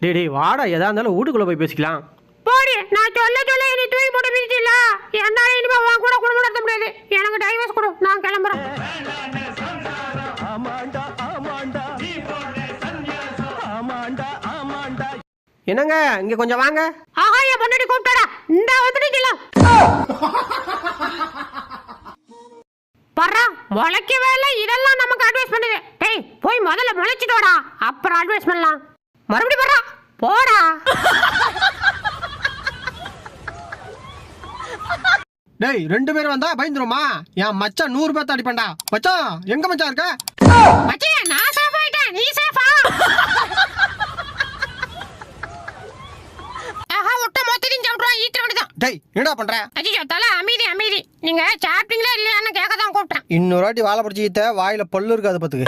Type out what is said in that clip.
டேய் வாடா, எதா இருந்தாலும் வீட்டுக்குள்ள போய் பேசிக்கலாம். போடி, நான் சொல்ல நீ தூக்கி போட்டு மிதிச்சில. என்னால இனிமே உன் கூட குடும்பம் நடத்த முடியாது. எனக்கு டைவர்ஸ் கொடு, நான் கிளம்புறேன். என்னங்க இங்க கொஞ்சம் வாங்க. ஆஹா, என் பொண்டாட்டி கூப்பிட்டாடா. இந்த வந்துட்டீங்களா? பர்றா, முளைக்கவே இல்லை. இதெல்லாம் நமக்கு அட்வைஸ் பண்ணுது. டேய், போய் முதல்ல முளைச்சிட்டு வாடா, அப்புறம் அட்வைஸ் பண்ணலாம். மறுபடியும் பர்றா, போடா. டேய், 2 பேர் வந்தா பயந்துருமா? என் மச்சான் 100 பேர்த்த அடிப்பண்டா. மச்சான் எங்க மச்சான் இருக்க? மச்சான், நான் சேஃப் ஆயிட்டேன், நீ சேஃபா? ஆஹா, ஒட்ட மொத்தத்தையும் சாப்பிடுவா, ஈத்திர வேண்டியதான். டேய், என்னடா பண்ற? அஜிஜோ, தல அமைதி. நீங்க சாப்பிட்டீங்களா இல்லையான்னு கேட்க தான் கூப்பிட்டேன். இன்னொரு வாட்டி வாழை பிடிச்சி வாயில பல்லு இருக்காது பாத்துக்கு.